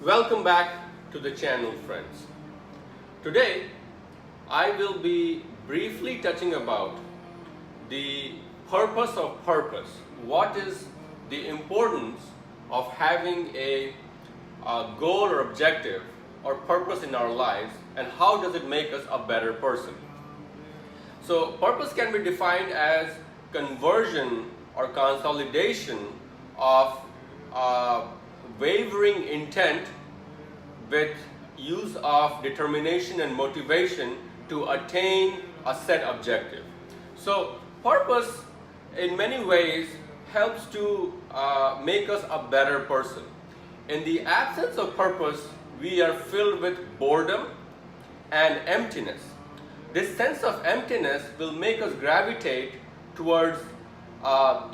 Welcome back to the channel, friends. Today I will be briefly touching about the purpose of purpose. What is the importance of having a goal or objective or purpose in our lives, and how does it make us a better person? So purpose can be defined as conversion or consolidation of wavering intent with use of determination and motivation to attain a set objective. So purpose in many ways helps to make us a better person. In the absence of purpose, we are filled with boredom and emptiness. This sense of emptiness will make us gravitate towards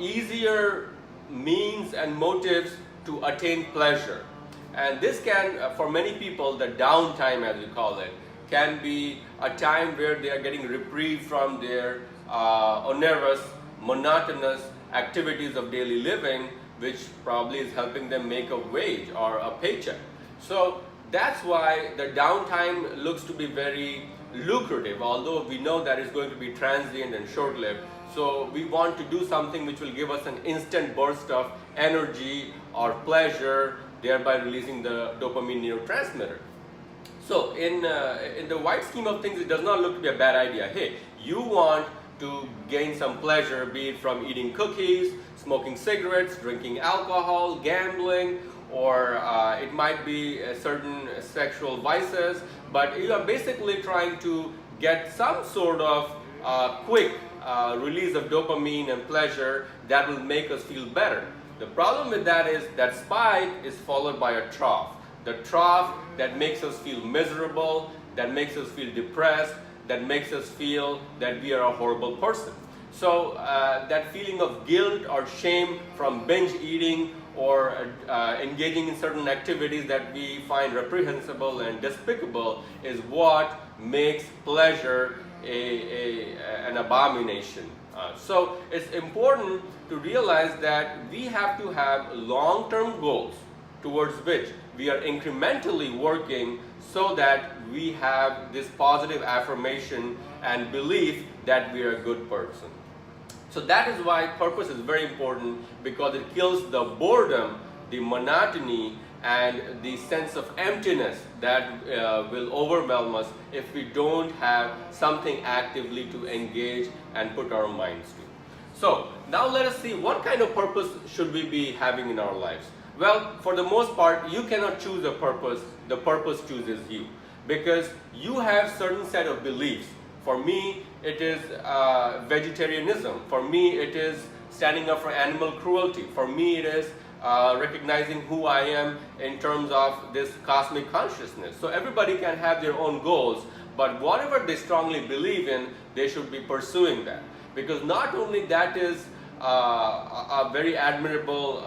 easier means and motives to attain pleasure. And this can, for many people, the downtime as we call it, can be a time where they are getting reprieve from their onerous, monotonous activities of daily living, which probably is helping them make a wage or a paycheck. So that's why the downtime looks to be very lucrative, although we know that it's going to be transient and short-lived. So we want to do something which will give us an instant burst of energy or pleasure, thereby releasing the dopamine neurotransmitter. So in the wide scheme of things, it does not look to be a bad idea. Hey, you want to gain some pleasure, be it from eating cookies, smoking cigarettes, drinking alcohol, gambling, or it might be certain sexual vices, but you are basically trying to get some sort of quick release of dopamine and pleasure that will make us feel better. The problem with that is that spike is followed by a trough. The trough that makes us feel miserable, that makes us feel depressed, that makes us feel that we are a horrible person. So that feeling of guilt or shame from binge eating or engaging in certain activities that we find reprehensible and despicable is what makes pleasure an abomination. So it's important to realize that we have to have long-term goals towards which we are incrementally working so that we have this positive affirmation and belief that we are a good person. So that is why purpose is very important, because it kills the boredom, the monotony, and the sense of emptiness that will overwhelm us if we don't have something actively to engage and put our minds to. So now let us see, what kind of purpose should we be having in our lives? Well, for the most part, you cannot choose a purpose. The purpose chooses you, because you have certain set of beliefs. For me, it is vegetarianism. For me, it is standing up for animal cruelty. For me, it is recognizing who I am in terms of this cosmic consciousness. So everybody can have their own goals, but whatever they strongly believe in, they should be pursuing that. Because not only that is a very admirable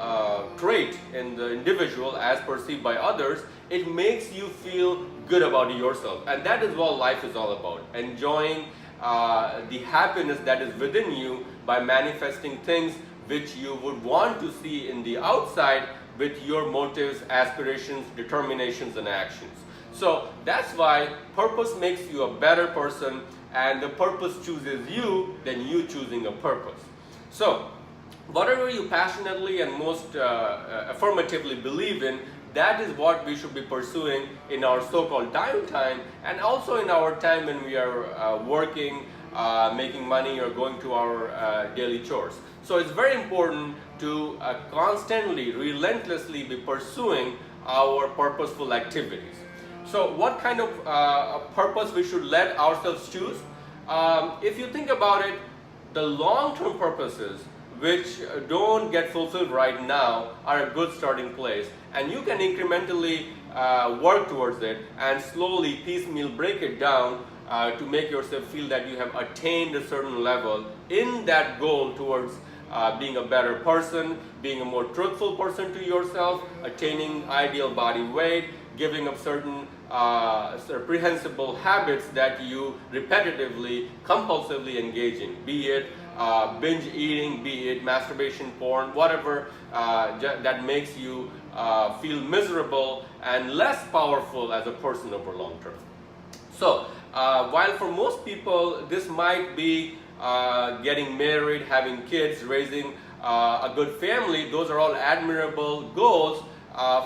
trait in the individual as perceived by others, it makes you feel good about yourself. And that is what life is all about, enjoying the happiness that is within you by manifesting things which you would want to see in the outside with your motives, aspirations, determinations, and actions. So that's why purpose makes you a better person, and the purpose chooses you than you choosing a purpose. So whatever you passionately and most affirmatively believe in, that is what we should be pursuing in our so-called downtime, and also in our time when we are working, making money, or going to our daily chores. So it's very important to constantly, relentlessly be pursuing our purposeful activities. So what kind of purpose we should let ourselves choose? If you think about it, the long-term purposes which don't get fulfilled right now are a good starting place, and you can incrementally work towards it and slowly piecemeal break it down to make yourself feel that you have attained a certain level in that goal towards being a better person, being a more truthful person to yourself, attaining ideal body weight, giving up certain reprehensible habits that you repetitively, compulsively engage in, be it binge eating, be it masturbation, porn, whatever that makes you feel miserable and less powerful as a person over long term. So while for most people this might be getting married, having kids, raising a good family, those are all admirable goals.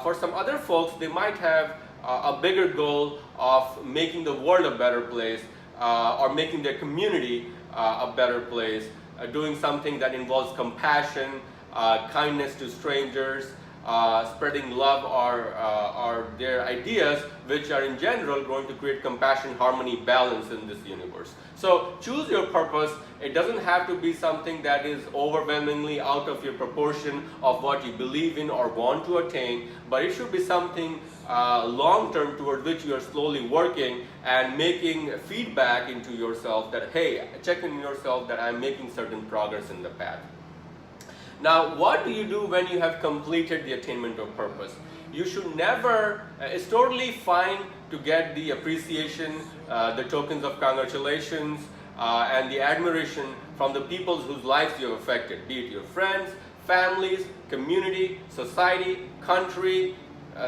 For some other folks, they might have a bigger goal of making the world a better place, or making their community a better place, doing something that involves compassion, kindness to strangers, spreading love, or their ideas which are in general going to create compassion, harmony, balance in this universe. So choose your purpose. It doesn't have to be something that is overwhelmingly out of your proportion of what you believe in or want to attain, but it should be something long term toward which you are slowly working and making feedback into yourself that, hey, check in yourself that I'm making certain progress in the path. Now, what do you do when you have completed the attainment of purpose? You should never, it's totally fine to get the appreciation, the tokens of congratulations, and the admiration from the people whose lives you have affected, be it your friends, families, community, society, country,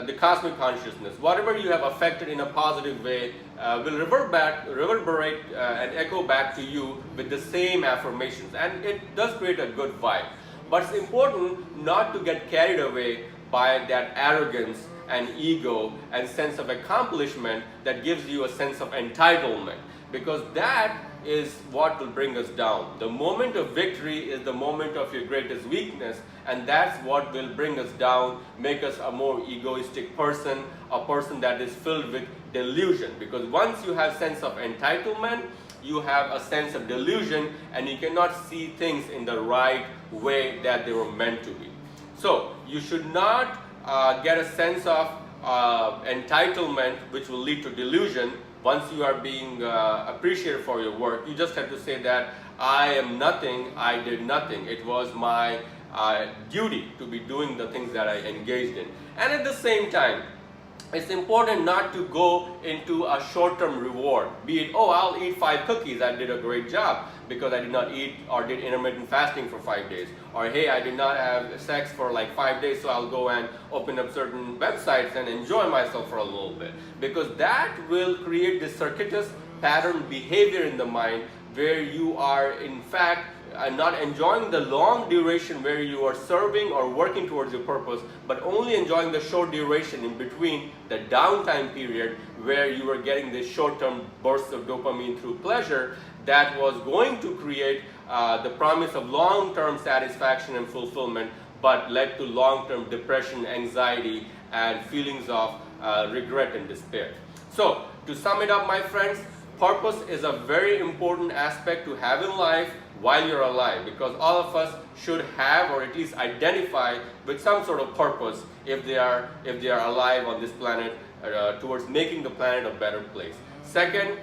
the cosmic consciousness. Whatever you have affected in a positive way will reverberate and echo back to you with the same affirmations, and it does create a good vibe. But it's important not to get carried away by that arrogance and ego and sense of accomplishment that gives you a sense of entitlement, because that is what will bring us down. The moment of victory is the moment of your greatest weakness, and that's what will bring us down, make us a more egoistic person, a person that is filled with delusion. Because once you have sense of entitlement, you have a sense of delusion, and you cannot see things in the right way that they were meant to be. So you should not get a sense of entitlement which will lead to delusion. Once you are being appreciated for your work, you just have to say that I am nothing, I did nothing. It was my duty to be doing the things that I engaged in. And at the same time, it's important not to go into a short-term reward, be it, oh, I'll eat 5 cookies, I did a great job because I did not eat or did intermittent fasting for 5 days, or hey, I did not have sex for like 5 days, so I'll go and open up certain websites and enjoy myself for a little bit, because that will create this circuitous pattern behavior in the mind where you are in fact not enjoying the long duration where you are serving or working towards your purpose, but only enjoying the short duration in between, the downtime period where you are getting this short-term bursts of dopamine through pleasure that was going to create the promise of long-term satisfaction and fulfillment, but led to long-term depression, anxiety, and feelings of regret and despair. So, to sum it up, my friends, purpose is a very important aspect to have in life while you're alive, because all of us should have or at least identify with some sort of purpose if they are alive on this planet, towards making the planet a better place. Second,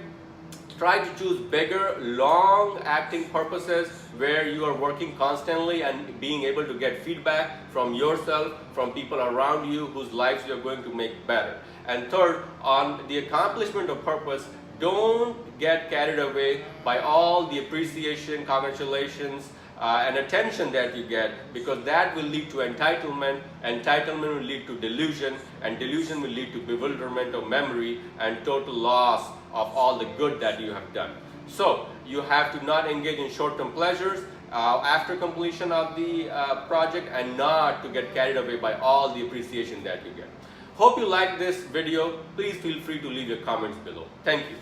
try to choose bigger, long-acting purposes where you are working constantly and being able to get feedback from yourself, from people around you whose lives you're going to make better. And third, on the accomplishment of purpose, don't get carried away by all the appreciation, congratulations, and attention that you get, because that will lead to entitlement. Entitlement will lead to delusion, and delusion will lead to bewilderment of memory and total loss of all the good that you have done. So you have to not engage in short-term pleasures after completion of the project, and not to get carried away by all the appreciation that you get. Hope you like this video. Please feel free to leave your comments below. Thank you.